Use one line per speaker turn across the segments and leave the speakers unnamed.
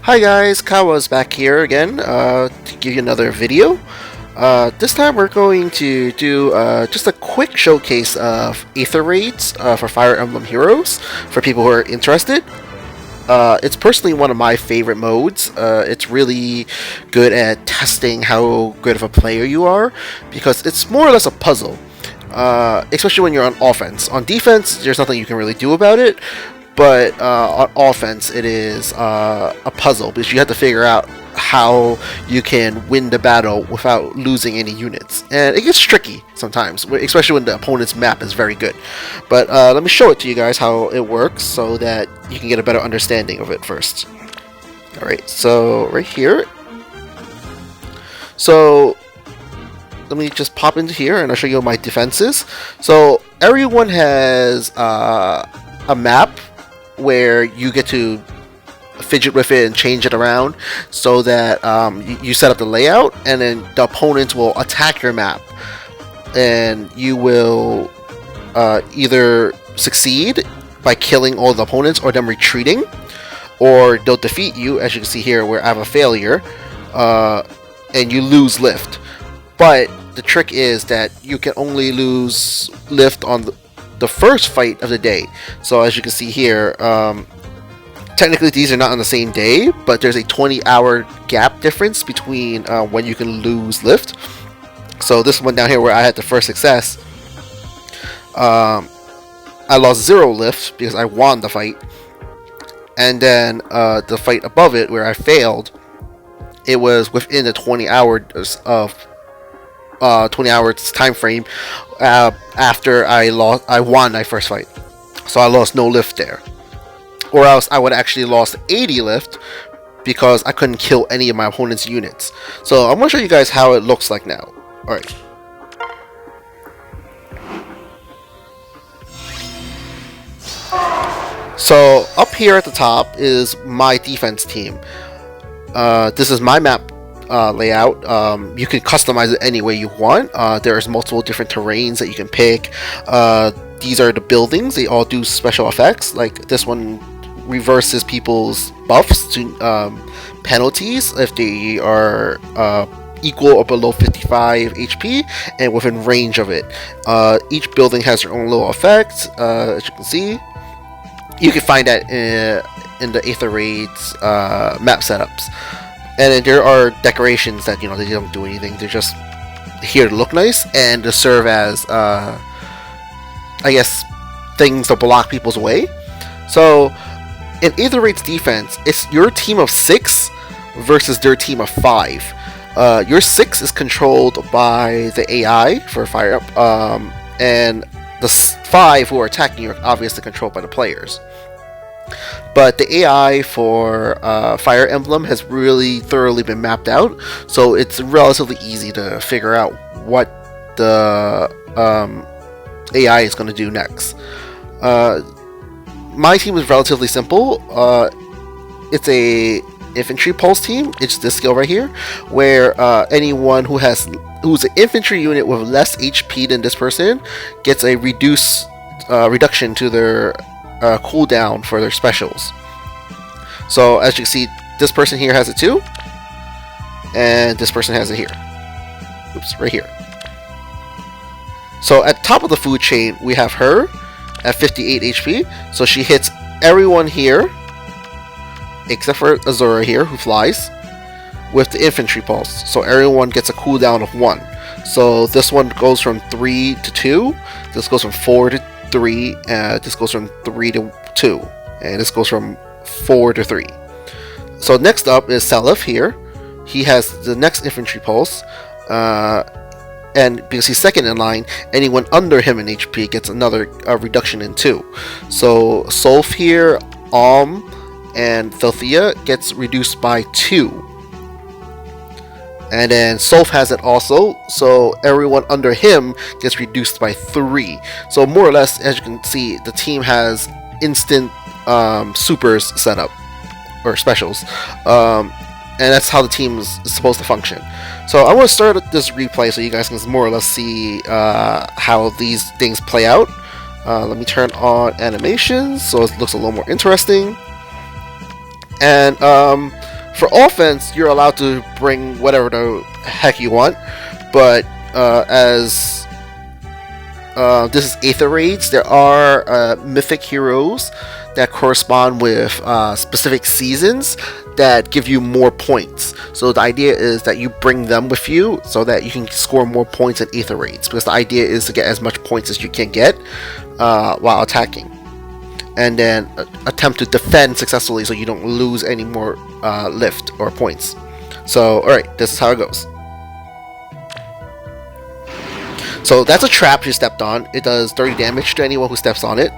Hi guys, Kawa's back here again to give you another video. This time we're going to do just a quick showcase of Aether raids for Fire Emblem Heroes for people who are interested. It's personally one of my favorite modes. It's really good at testing how good of a player you are because it's more or less a puzzle, especially when you're on offense. On defense, there's nothing you can really do about it. But on offense, it is a puzzle because you have to figure out how you can win the battle without losing any units. And it gets tricky sometimes, especially when the opponent's map is very good. But let me show it to you guys how it works so that you can get a better understanding of it first. Alright, so right here. So let me just pop into here and I'll show you my defenses. So everyone has a map where you get to fidget with it and change it around so that you set up the layout, and then the opponents will attack your map, and you will either succeed by killing all the opponents or them retreating, or they'll defeat you, as you can see here where I have a failure, and you lose lift. But the trick is that you can only lose lift on the first fight of the day. So as you can see here, technically these are not on the same day, but there's a 20-hour gap difference between when you can lose lift. So this one down here where I had the first success, I lost 0 lift because I won the fight. And then the fight above it where I failed, it was within the 20 hours of 20 hours time frame after I won my first fight, so I lost no lift there, or else I would actually lost 80 lift because I couldn't kill any of my opponent's units. So I'm gonna show you guys how it looks like now. All right. So up here at the top is my defense team. This is my map layout. You can customize it any way you want. There's multiple different terrains that you can pick. These are the buildings. They all do special effects. Like this one reverses people's buffs to penalties if they are equal or below 55 HP and within range of it. Each building has their own little effect. As you can see, you can find that in the Aether raids map setups. And then there are decorations that, they don't do anything. They're just here to look nice and to serve as, I guess, things to block people's way. So, in Aether Raid's defense, it's your team of 6 versus their team of 5. Your 6 is controlled by the AI for Fire, and the 5 who are attacking you are obviously controlled by the players. But the AI for Fire Emblem has really thoroughly been mapped out, so it's relatively easy to figure out what the AI is going to do next. My team is relatively simple. It's a infantry pulse team. It's this skill right here, where anyone who's an infantry unit with less HP than this person gets a reduction to their cooldown for their specials. So as you can see, this person here has it too, and this person has it here. Oops, right here. So at top of the food chain, we have her at 58 HP. So she hits everyone here, except for Azura here, who flies, with the infantry pulse. So everyone gets a cooldown of 1. So this one goes from 3 to 2. This goes from 4 to 3, this goes from 3 to 2, and this goes from 4 to 3. So next up is Salif here. He has the next infantry pulse, and because he's second in line, anyone under him in HP gets another reduction in 2. So Solf here, and Thalthea gets reduced by 2. And then Solf has it also, so everyone under him gets reduced by 3. So more or less, as you can see, the team has instant supers set up, or specials. And that's how the team is supposed to function. So I want to start this replay so you guys can more or less see how these things play out. Let me turn on animations so it looks a little more interesting. And For offense, you're allowed to bring whatever the heck you want, but as this is Aether raids, there are mythic heroes that correspond with specific seasons that give you more points. So the idea is that you bring them with you so that you can score more points in Aether raids, because the idea is to get as much points as you can get while attacking, and then attempt to defend successfully so you don't lose any more lift or points. So alright, this is how it goes. So that's a trap you stepped on. It does 30 damage to anyone who steps on it.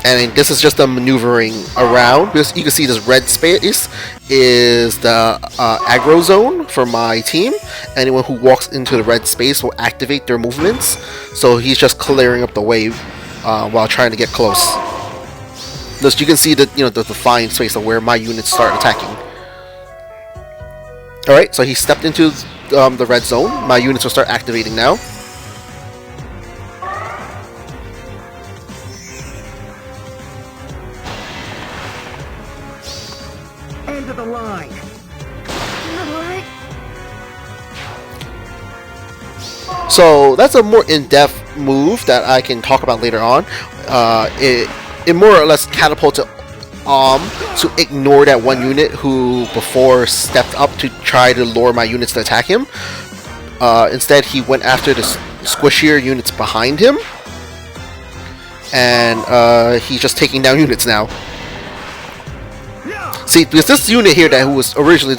And this is just a maneuvering around, because you can see this red space is the aggro zone for my team. Anyone who walks into the red space will activate their movements. So he's just clearing up the way while trying to get close. Thus you can see the the defined space of where my units start attacking. Alright, so he stepped into the red zone. My units will start activating now.
End of the line.
So that's a more in-depth move that I can talk about later on. It more or less catapulted to ignore that one unit who before stepped up to try to lure my units to attack him. Instead, he went after the squishier units behind him, and he's just taking down units now. See, because this unit here that who was originally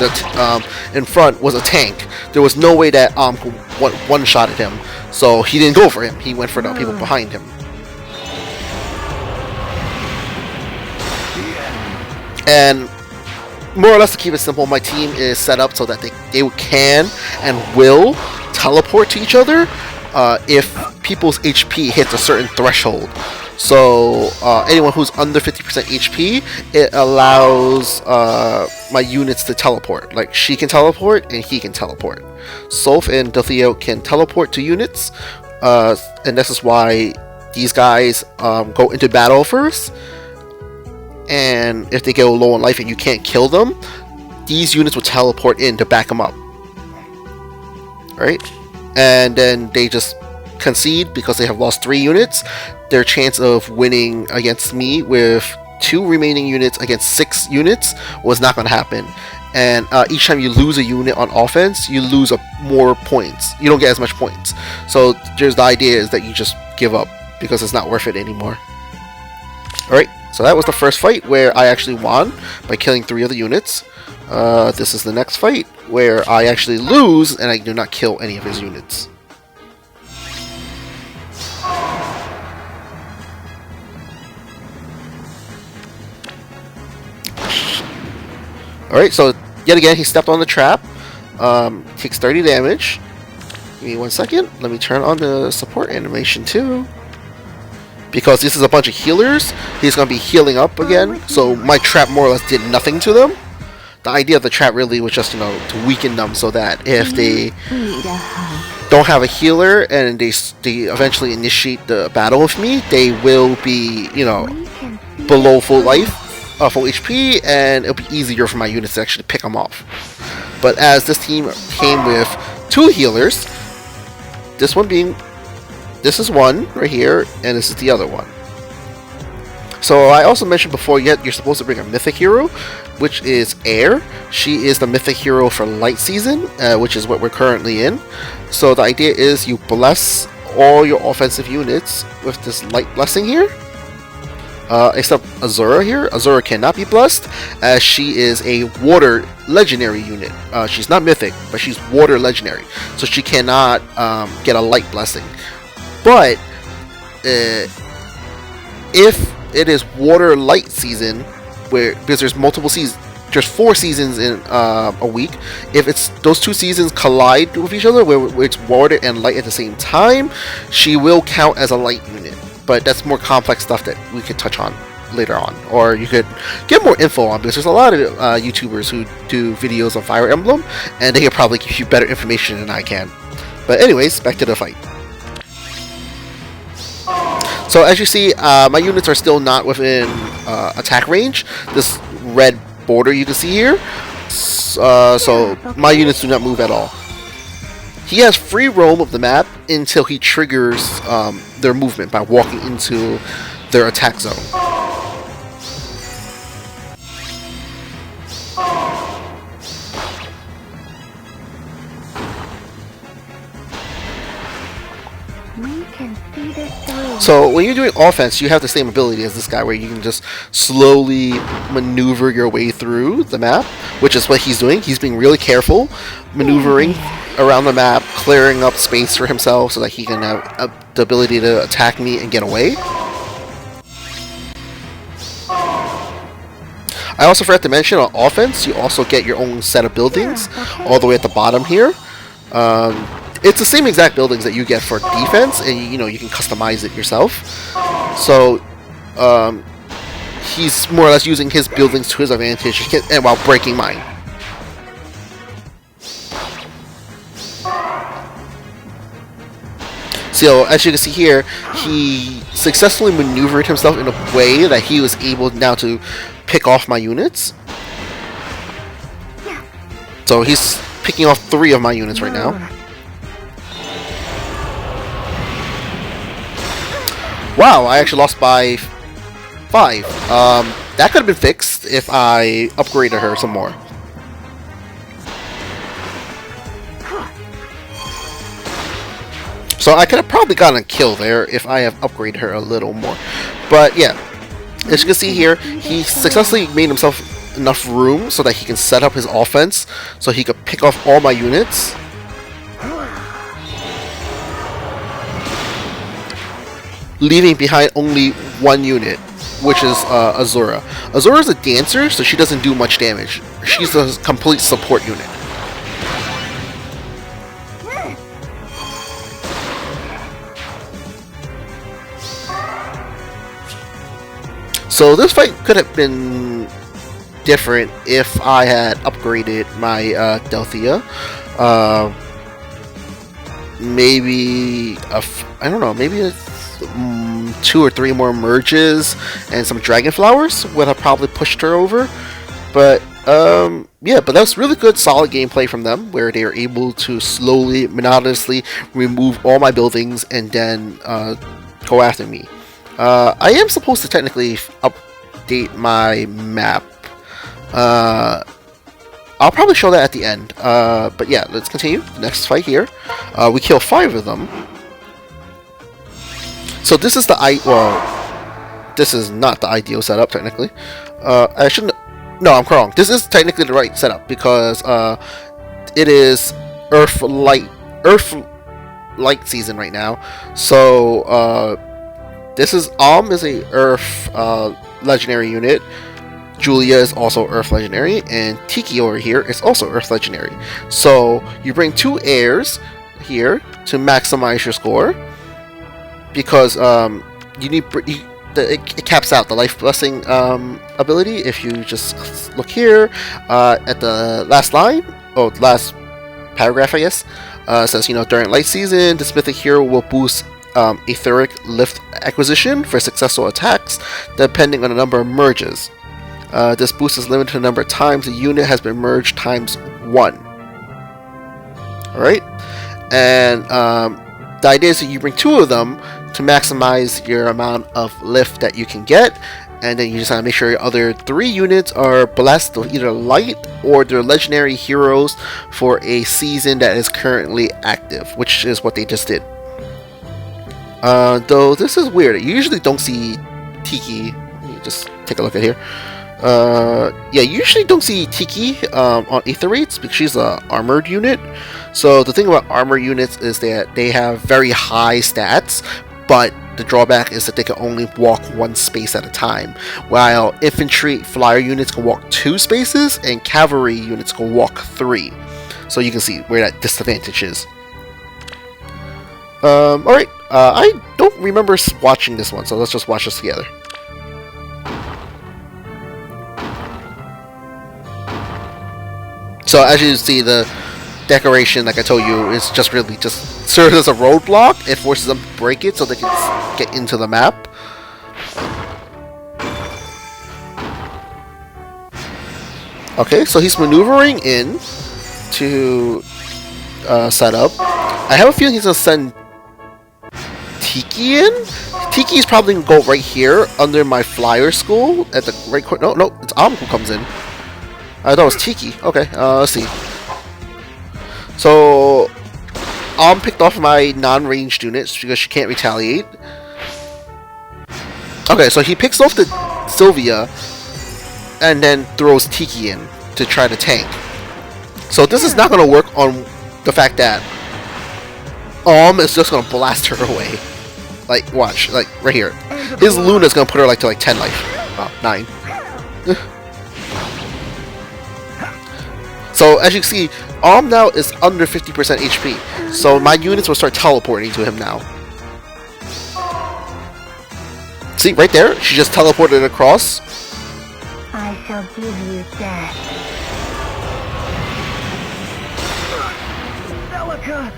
in front was a tank, there was no way that could one-shot at him, so he didn't go for him. He went for the people behind him. And more or less, to keep it simple, my team is set up so that they can and will teleport to each other if people's HP hits a certain threshold. So anyone who's under 50% HP, it allows my units to teleport. Like, she can teleport and he can teleport. Soph and Deltheo can teleport to units, and this is why these guys go into battle first. And if they go low on life and you can't kill them, these units will teleport in to back them up. Right? And then they just concede because they have lost 3 units. Their chance of winning against me with 2 remaining units against 6 units was not going to happen. And each time you lose a unit on offense, you lose more points. You don't get as much points. So the idea is that you just give up because it's not worth it anymore. Alright, so that was the first fight where I actually won by killing 3 of the units. This is the next fight where I actually lose and I do not kill any of his units. Alright, so yet again he stepped on the trap. Takes 30 damage. Give me 1 second. Let me turn on the support animation too. Because this is a bunch of healers, he's going to be healing up again, so my trap more or less did nothing to them. The idea of the trap really was just, to weaken them so that if they don't have a healer and they eventually initiate the battle with me, they will be, below full life, full HP, and it'll be easier for my units to actually pick them off. But as this team came with 2 healers, this is one right here, and this is the other one. So I also mentioned before, you're supposed to bring a mythic hero, which is Air. She is the mythic hero for light season, which is what we're currently in. So the idea is you bless all your offensive units with this light blessing here. Except Azura here. Azura cannot be blessed, as she is a water legendary unit. She's not mythic, but she's water legendary, so she cannot get a light blessing. But if it is water light season, because there's multiple seasons, there's 4 seasons in a week. If it's those 2 seasons collide with each other, where it's water and light at the same time, she will count as a light unit. But that's more complex stuff that we could touch on later on, or you could get more info on, because there's a lot of YouTubers who do videos on Fire Emblem, and they could probably give you better information than I can. But anyways, back to the fight. So as you see, my units are still not within attack range. This red border you can see here. So my units do not move at all. He has free roam of the map until he triggers their movement by walking into their attack zone.
We can see this through.
So when you're doing offense, you have the same ability as this guy, where you can just slowly maneuver your way through the map, which is what he's doing. He's being really careful, maneuvering around the map, clearing up space for himself so that he can have the ability to attack me and get away. I also forgot to mention, on offense, you also get your own set of buildings all the way at the bottom here. It's the same exact buildings that you get for defense, and you can customize it yourself. So he's more or less using his buildings to his advantage, and while breaking mine. So as you can see here, he successfully maneuvered himself in a way that he was able now to pick off my units. So he's picking off 3 of my units right now. Wow, I actually lost by 5. That could have been fixed if I upgraded her some more. So I could have probably gotten a kill there if I have upgraded her a little more. But yeah, as you can see here, he successfully made himself enough room so that he can set up his offense so he could pick off all my units. Leaving behind only 1 unit, which is Azura. Azura is a dancer, so she doesn't do much damage. She's a complete support unit. So this fight could have been different if I had upgraded my Delthea. Maybe I don't know, maybe 2 or 3 more merges and some dragon flowers would have probably pushed her over. But yeah, but that was really good, solid gameplay from them, where they are able to slowly, monotonously remove all my buildings and then go after me. I am supposed to technically update my map. I'll probably show that at the end. But yeah, let's continue. The next fight here. We kill 5 of them. So this is this is not the ideal setup technically. I shouldn't. No, I'm wrong. This is technically the right setup because it is Earth Light season right now. So this is is a Earth legendary unit. Julia is also Earth legendary, and Tiki over here is also Earth legendary. So you bring 2 heirs here to maximize your score, because you need it caps out the life blessing ability. If you just look here at the last line, last paragraph, I guess, says during light season, this mythic hero will boost etheric lift acquisition for successful attacks, depending on the number of merges. This boost is limited to the number of times the unit has been merged times 1. Alright? And the idea is that you bring 2 of them to maximize your amount of lift that you can get, and then you just have to make sure your other 3 units are blessed with either light or they're legendary heroes for a season that is currently active, which is what they just did. Though this is weird, you usually don't see Tiki. Let me just take a look at here. Yeah, you usually don't see Tiki on Aether rates because she's a armored unit. So the thing about armor units is that they have very high stats, but the drawback is that they can only walk 1 space at a time, while infantry flyer units can walk 2 spaces and cavalry units can walk 3. So you can see where that disadvantage is. Alright, I don't remember watching this one, so let's just watch this together. So as you see, the decoration, like I told you, is just really just serves as a roadblock. It forces them to break it so they can get into the map. Okay, so he's maneuvering in to set up. I have a feeling he's gonna send Tiki in. Tiki is probably gonna go right here under my flyer school at the right corner. No, it's Am who comes in. I thought it was Tiki. Okay, let's see. So Am picked off my non-ranged units because she can't retaliate. Okay, so he picks off the Sylvia and then throws Tiki in to try to tank. So this is not going to work on the fact that is just going to blast her away. Like, watch, like right here. His Luna's going to put her like to like 10 life. Oh, 9. So as you can see, now is under 50% HP. So my units will start teleporting to him now. See, right there, she just teleported across.
I shall give you death.
Celica!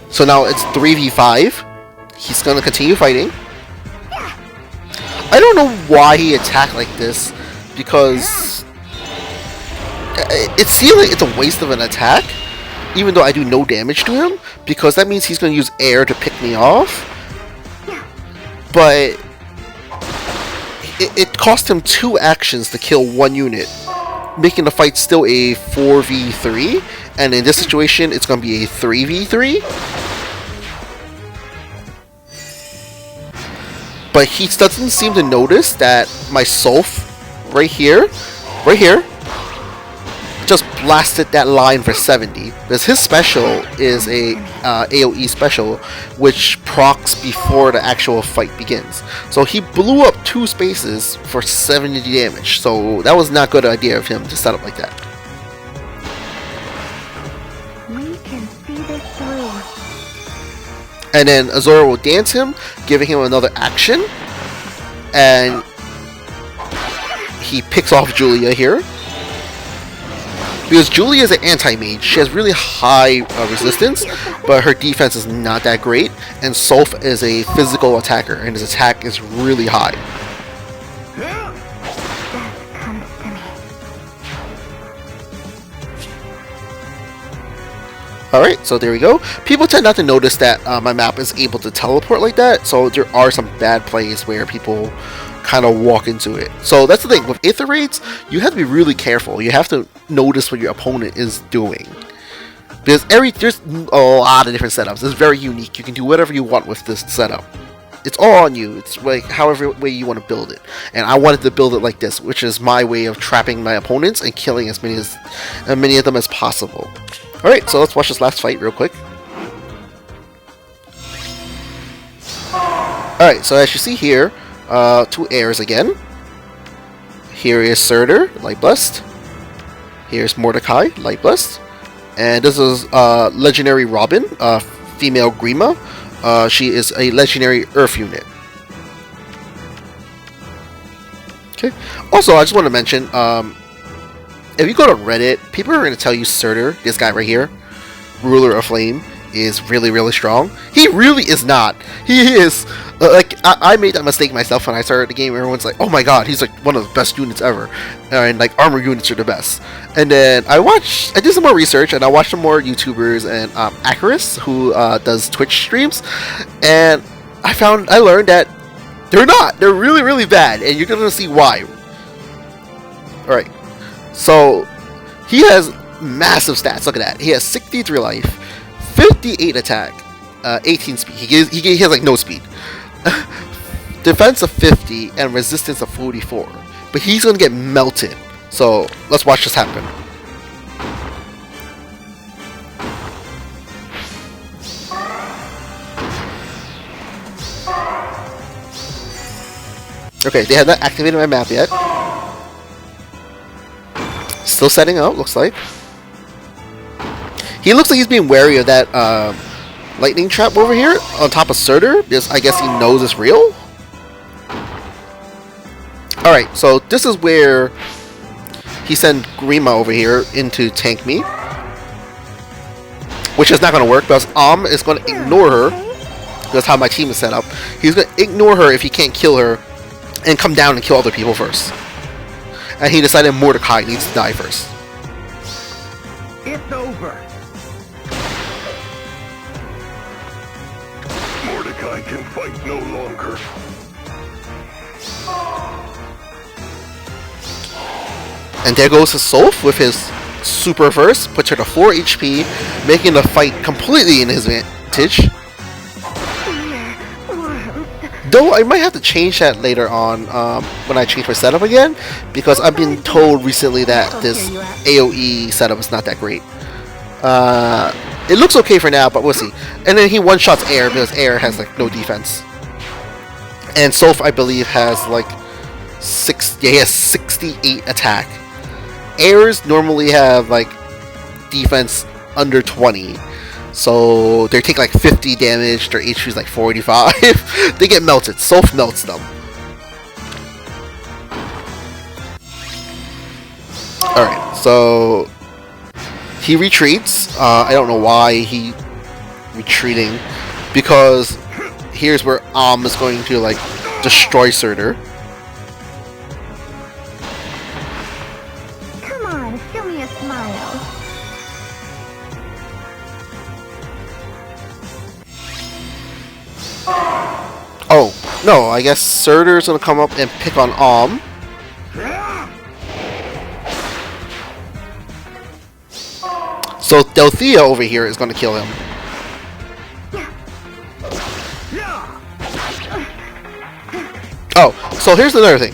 So now it's 3v5. He's gonna continue fighting. I don't know why he attacked like this, because it seems like it's a waste of an attack, even though I do no damage to him, because that means he's gonna use air to pick me off. But it cost him 2 actions to kill 1 unit, making the fight still a 4v3, and in this situation it's going to be a 3v3. But he doesn't seem to notice that my Sulf right here, just blasted that line for 70. Because his special is a AoE special, which procs before the actual fight begins. So he blew up 2 spaces for 70 damage. So that was not a good idea of him to set up like that.
We can see this through.
And then Azura will dance him, giving him another action. And he picks off Julia here. Because Julia is an anti-mage, she has really high resistance, but her defense is not that great. And Sulf is a physical attacker, and his attack is really high.
Death comes to me.
Alright, so there we go. People tend not to notice that my map is able to teleport like that, so there are some bad plays where people kind of walk into it. So that's the thing, with Aether raids, you have to be really careful. You have to notice what your opponent is doing. Because there's a lot of different setups. It's very unique. You can do whatever you want with this setup. It's all on you. It's like however way you want to build it. And I wanted to build it like this, which is my way of trapping my opponents and killing as many of them as possible. Alright, so let's watch this last fight real quick. Alright, so as you see here, 2 airs again. Here is Surtur, Light Blessed. Here's Mordecai, Light Blessed. And this is Legendary Robin, female Grima. She is a Legendary Earth unit. Okay. Also, I just want to mention, if you go to Reddit, people are going to tell you Surtur, this guy right here, Ruler of Flame, is really, really strong. He really is not. He is, like, I made that mistake myself when I started the game. Everyone's like, oh my god, he's like one of the best units ever. And like, armor units are the best. And then I did some more research, and I watched some more YouTubers, and Acarus, who does Twitch streams, and I learned that they're not. They're really, really bad, and you're going to see why. Alright. So, he has massive stats. Look at that. He has 63 life, 58 attack, 18 speed. He has like no speed. Defense of 50 and resistance of 44. But he's gonna get melted. So let's watch this happen. Okay, they have not activated my map yet. Still setting up, looks like. He looks like he's being wary of that lightning trap over here on top of Surtur, because I guess he knows it's real. Alright, so this is where he sent Grima over here into tank me, which is not going to work because is going to ignore her. That's how my team is set up. He's going to ignore her if he can't kill her and come down and kill other people first. And he decided Mordecai needs to die first.
It's over.
Mordecai can fight no longer.
And there goes his Soph with his super first, puts her to 4 HP, making the fight completely in his advantage. Though I might have to change that later on when I change my setup again, because I've been told recently that this AoE setup is not that great. It looks okay for now, but we'll see. And then he one-shots Air because Air has like no defense. And Soph, I believe, has like he has 68 attack. Airs normally have like defense under 20. So they take like 50 damage, their HP is like 45. They get melted. Soph melts them. Alright, so he retreats. I don't know why he retreating, because here's where is going to like destroy Surtur.
Come on, show me a smile.
Oh, no, I guess Surtur's gonna come up and pick on So Delthea over here is gonna kill him. Oh, so here's another thing.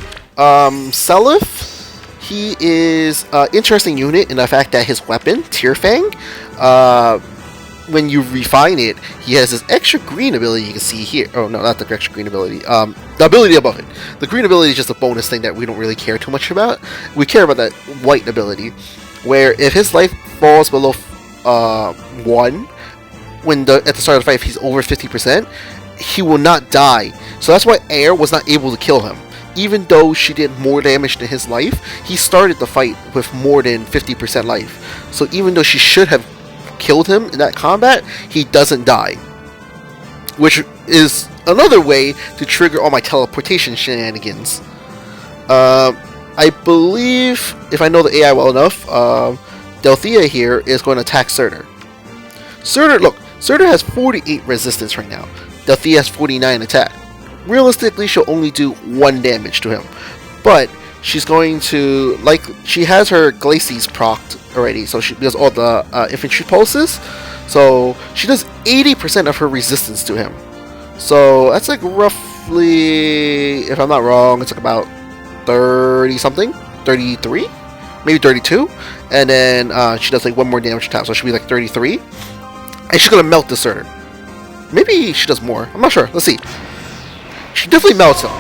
Seliph, he is an interesting unit in the fact that his weapon, Tearfang, when you refine it, he has this extra green ability you can see here. Oh, no, not the extra green ability. The ability above it. The green ability is just a bonus thing that we don't really care too much about. We care about that white ability, where if his life falls below 1, at the start of the fight, if he's over 50%, he will not die. So that's why Air was not able to kill him. Even though she did more damage to his life, he started the fight with more than 50% life. So even though she should have killed him in that combat, he doesn't die. Which is another way to trigger all my teleportation shenanigans. I believe, if I know the AI well enough, Delthea here is going to attack Surtur. Surtur has 48 resistance right now. Delthea has 49 attack. Realistically, she'll only do 1 damage to him. But she's going to, like, she has her Glacies procced already, so she does all the infantry pulses. So she does 80% of her resistance to him. So that's like roughly, if I'm not wrong, it's like about 30 something, 33, maybe 32. And then she does like 1 more damage time, so she'll be like 33. And she's gonna melt this Surtur. Maybe she does more. I'm not sure. Let's see. She definitely melts him.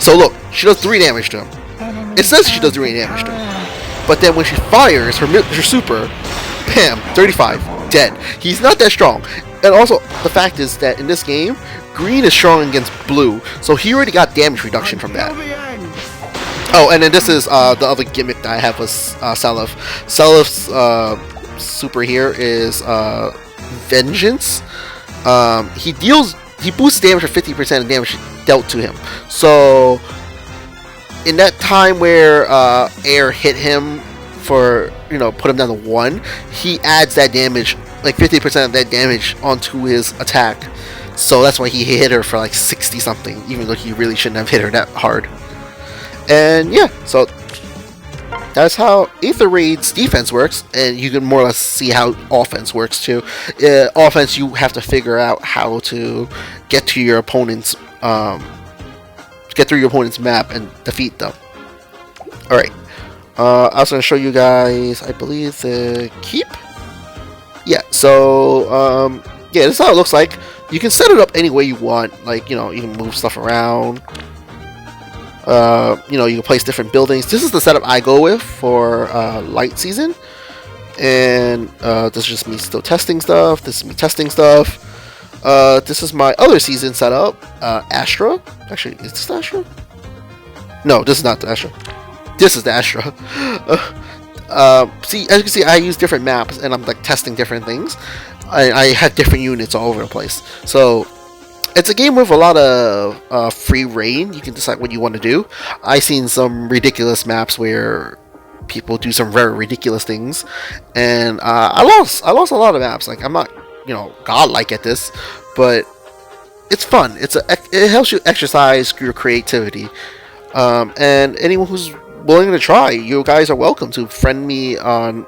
So look, she does 3 damage to him. It says she does 3 damage to him. But then when she fires her super, bam, 35, dead. He's not that strong. And also, the fact is that in this game, green is strong against blue. So he already got damage reduction from that. Oh, and then this is the other gimmick that I have with Seliph. Seliph's super here is Vengeance. He boosts damage for 50% of damage dealt to him. So in that time where Air hit him for, put him down to 1, he adds that damage, like 50% of that damage onto his attack. So that's why he hit her for like 60 something, even though he really shouldn't have hit her that hard. And yeah, so that's how Aether Raid's defense works, and you can more or less see how offense works too. Offense, you have to figure out how to get to your opponent's, get through your opponent's map and defeat them. All right, I was going to show you guys, I believe, the keep. Yeah, so yeah, this is how it looks like. You can set it up any way you want, like you can move stuff around. You can place different buildings. This is the setup I go with for light season, and this is just me still testing stuff. This is me testing stuff. This is my other season setup, Astra. Actually, is this Astra? No, this is not the Astra. This is the Astra. See, as you can see, I use different maps, and I'm like testing different things. I have different units all over the place. So it's a game with a lot of free reign. You can decide what you want to do. I've seen some ridiculous maps where people do some very ridiculous things, and I lost a lot of maps. Like, I'm not, godlike at this, but it's fun. It helps you exercise your creativity, and anyone who's willing to try, you guys are welcome to friend me on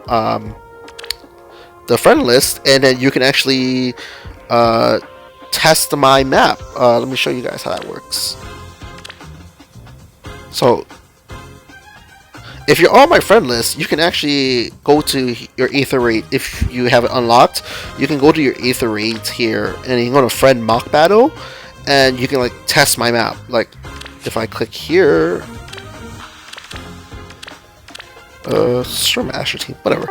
the friend list, and then you can actually test my map. Let me show you guys how that works. So if you're on my friend list, you can actually go to your Aether raid. If you have it unlocked, you can go to your Aether raids here, and you can go to friend mock battle, and you can like test my map. Like, if I click here, from Asher team, whatever.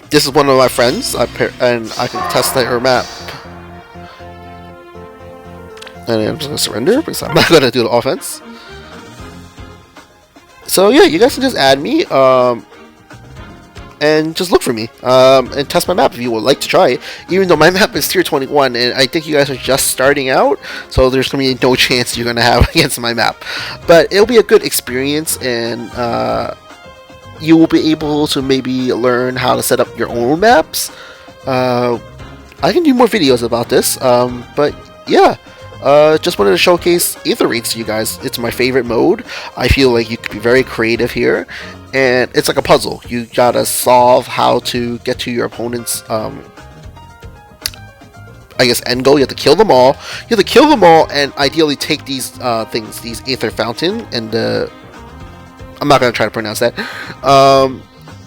This is one of my friends, and I can test her map. And I'm just gonna surrender because I'm not gonna do the offense. So yeah, you guys can just add me, and just look for me, and test my map if you would like to try it. Even though my map is tier 21, and I think you guys are just starting out, so there's gonna be no chance you're gonna have against my map. But it'll be a good experience, and you will be able to maybe learn how to set up your own maps. I can do more videos about this, but yeah. Just wanted to showcase Aether raids to you guys. It's my favorite mode. I feel like you could be very creative here, and it's like a puzzle. You gotta solve how to get to your opponent's, I guess, end goal. You have to kill them all. You have to kill them all, and ideally take these things, these Aether Fountain, and I'm not gonna try to pronounce that,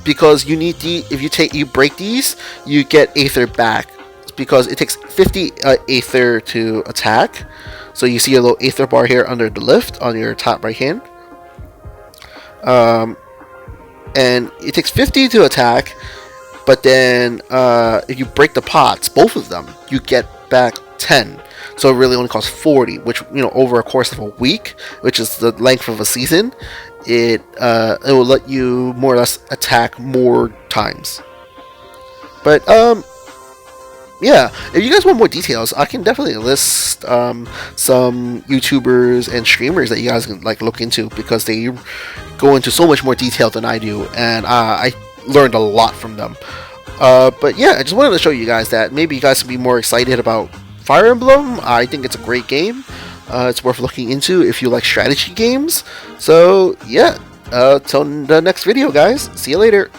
because you need if you break these, you get Aether back. Because it takes 50 Aether to attack. So you see a little Aether bar here under the lift on your top right hand. And it takes 50 to attack, but then if you break the pots, both of them, you get back 10. So it really only costs 40, which, over a course of a week, which is the length of a season, it will let you more or less attack more times. But yeah, if you guys want more details, I can definitely list some YouTubers and streamers that you guys can look into, because they go into so much more detail than I do, and I learned a lot from them. But yeah, I just wanted to show you guys that maybe you guys can be more excited about Fire Emblem. I think it's a great game. It's worth looking into if you like strategy games. So yeah, till the next video, guys. See you later.